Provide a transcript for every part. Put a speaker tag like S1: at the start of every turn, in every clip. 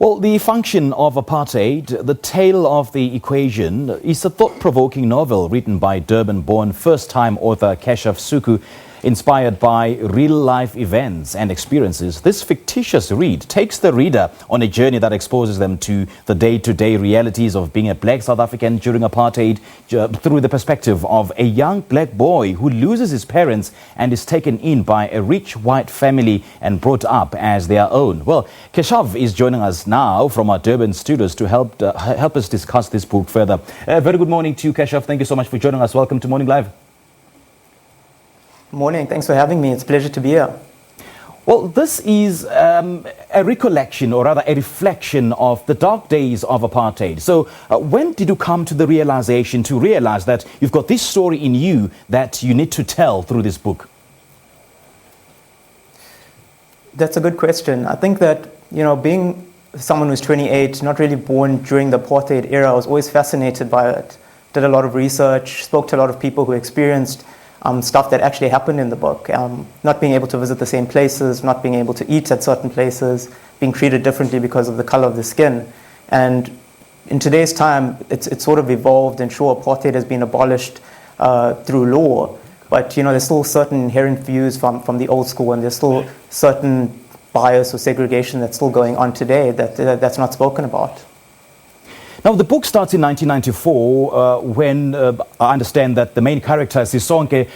S1: Well, The Function of Apartheid, The Tale of the Equation, is a thought-provoking novel written by Durban-born first-time author Keshav Sukhu, inspired by real-life events and experiences. This fictitious read takes the reader on a journey that exposes them to the day-to-day realities of being a black South African during apartheid through the perspective of a young black boy who loses his parents and is taken in by a rich white family and brought up as their own. Well, Keshav is joining us now from our Durban studios to help us discuss this book further. Very good morning to you, Keshav. Thank you so much for joining us. Welcome to Morning Live.
S2: Morning, thanks for having me. It's a pleasure to be here.
S1: Well, this is a recollection, or rather a reflection of the dark days of apartheid. So when did you come to the realization to realize that you've got this story in you that you need to tell through this book?
S2: That's a good question. I think that, being someone who's 28, not really born during the apartheid era, I was always fascinated by it. Did a lot of research, spoke to a lot of people who experienced stuff that actually happened in the book. Not being able to visit the same places, not being able to eat at certain places, being treated differently because of the color of the skin. And in today's time, it's sort of evolved, and sure, apartheid has been abolished through law, but there's still certain inherent views from the old school, and there's still certain bias or segregation that's still going on today that's not spoken about.
S1: Now, the book starts in 1994 when I understand that the main character, Sisonke,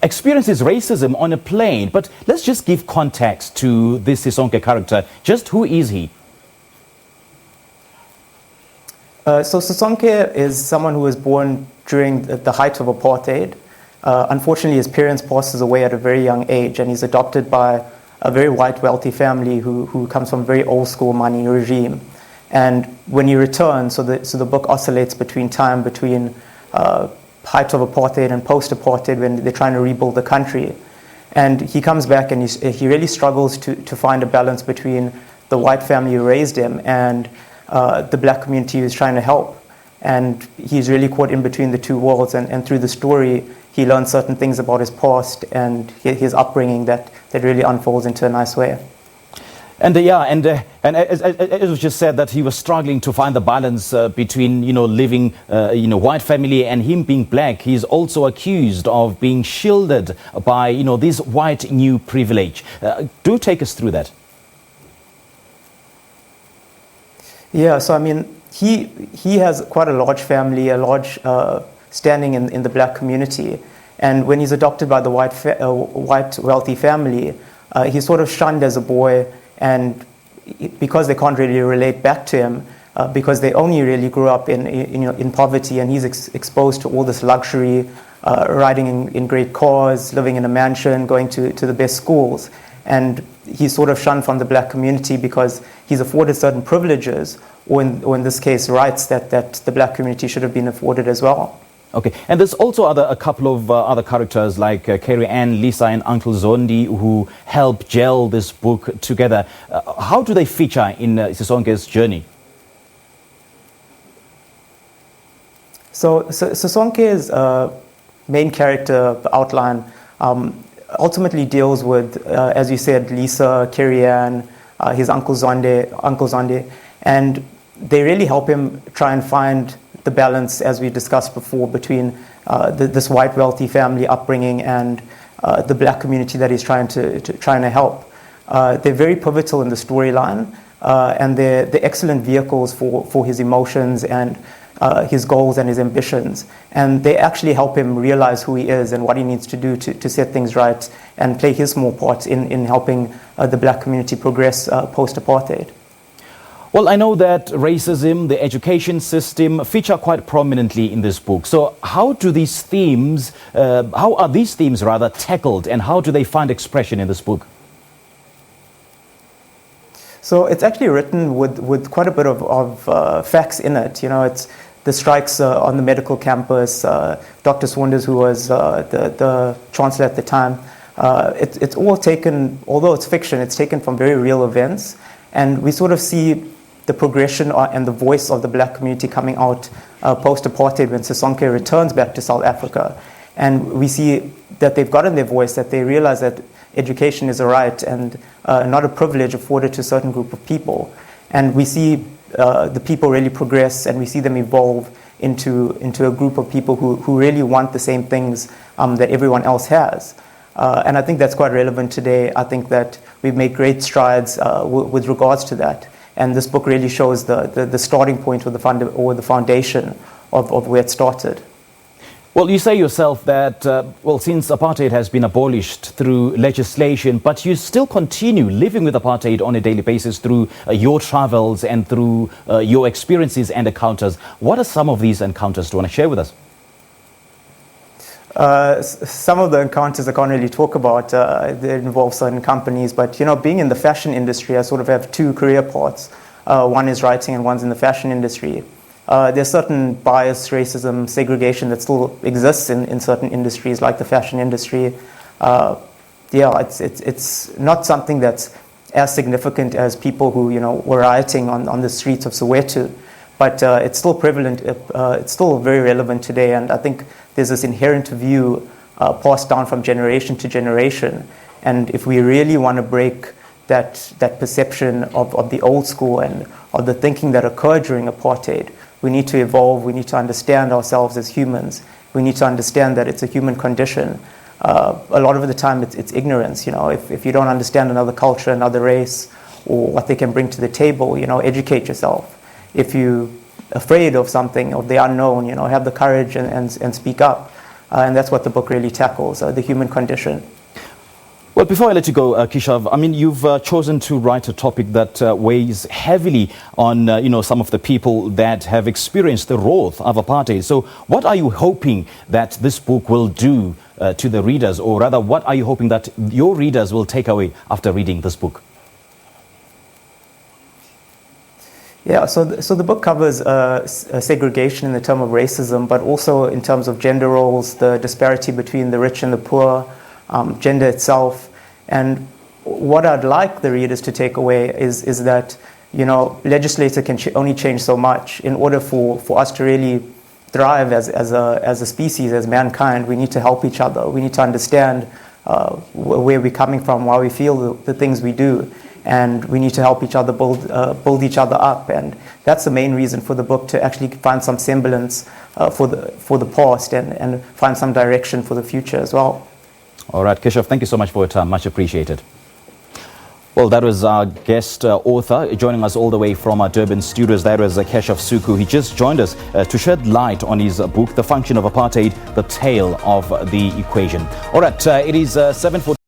S1: experiences racism on a plane. But let's just give context to this Sisonke character. Just who is he?
S2: So Sisonke is someone who was born during the height of apartheid. Unfortunately, his parents passes away at a very young age, and he's adopted by a very white, wealthy family who comes from a very old school money regime. And when he returns, so the book oscillates between height of apartheid and post-apartheid, when they're trying to rebuild the country. And he comes back and he really struggles to find a balance between the white family who raised him and the black community who's trying to help. And he's really caught in between the two worlds. And through the story, he learns certain things about his past and his upbringing that really unfolds into a nice way.
S1: And as it was just said, that he was struggling to find the balance between living white family and him being black. He's also accused of being shielded by this white new privilege. Do take us through that.
S2: Yeah, so I mean, he has quite a large family, a large standing in the black community, and when he's adopted by the white wealthy family, he's sort of shunned as a boy. And because they can't really relate back to him, because they only really grew up in poverty, and he's exposed to all this luxury, riding in great cars, living in a mansion, going to the best schools. And he's sort of shunned from the black community because he's afforded certain privileges, or in this case, rights that the black community should have been afforded as well.
S1: Okay, and there's also a couple of other characters like Carrie Ann, Lisa, and Uncle Zondi who help gel this book together. How do they feature in Sisonke's journey?
S2: So Sisonke's main character outline ultimately deals with, as you said, Lisa, Carrie Ann, his Uncle Zonde, and they really help him try and find the balance, as we discussed before, between this white wealthy family upbringing and the black community that he's trying to help. They're very pivotal in the storyline, and they're excellent vehicles for his emotions and his goals and his ambitions. And they actually help him realize who he is and what he needs to do to set things right and play his small part in helping the black community progress post-apartheid.
S1: Well, I know that racism, the education system feature quite prominently in this book. So how are these themes tackled, and how do they find expression in this book? So
S2: it's actually written with quite a bit of facts in it. It's the strikes on the medical campus, Dr. Swinders, who was the chancellor at the time. It's all taken, although it's fiction, it's taken from very real events. And we sort of see the progression and the voice of the black community coming out post-apartheid when Sisonke returns back to South Africa. And we see that they've gotten their voice, that they realize that education is a right and not a privilege afforded to a certain group of people. And we see the people really progress, and we see them evolve into a group of people who really want the same things that everyone else has. And I think that's quite relevant today. I think that we've made great strides with regards to that. And this book really shows the starting point or the foundation of where it started.
S1: Well, you say yourself that, since apartheid has been abolished through legislation, but you still continue living with apartheid on a daily basis through your travels and through your experiences and encounters. What are some of these encounters? Do you want to share with us?
S2: Some of the encounters I can't really talk about. They involve certain companies, but being in the fashion industry, I sort of have two career paths. One is writing and one's in the fashion industry. There's certain bias, racism, segregation that still exists in certain industries like the fashion industry. It's not something that's as significant as people who were rioting on the streets of Soweto, but it's still prevalent. It's still very relevant today, and I think there's this inherent view passed down from generation to generation. And if we really want to break that perception of the old school and of the thinking that occurred during apartheid, we need to evolve. We need to understand ourselves as humans. We need to understand that it's a human condition. A lot of the time, it's ignorance. If you don't understand another culture, another race, or what they can bring to the table, educate yourself. If you're afraid of something, of the unknown, have the courage and speak up. And that's what the book really tackles, the human condition.
S1: Well, before I let you go, Keshav, you've chosen to write a topic that weighs heavily on, some of the people that have experienced the wrath of apartheid. So what are you hoping that this book will do to the readers? Or rather, what are you hoping that your readers will take away after reading this book?
S2: Yeah, so the book covers segregation in the term of racism, but also in terms of gender roles, the disparity between the rich and the poor, gender itself. And what I'd like the readers to take away is that, legislature can only change so much. In order for us to really thrive as a species, as mankind, we need to help each other. We need to understand where we're coming from, why we feel the things we do. And we need to help each other build each other up. And that's the main reason for the book, to actually find some semblance for the past and find some direction for the future as well.
S1: All right, Keshav, thank you so much for your time. Much appreciated. Well, that was our guest author joining us all the way from our Durban studios. That was Keshav Sukhu. He just joined us to shed light on his book, The Function of Apartheid, The Tale of the Equation. All right, it is 7:40.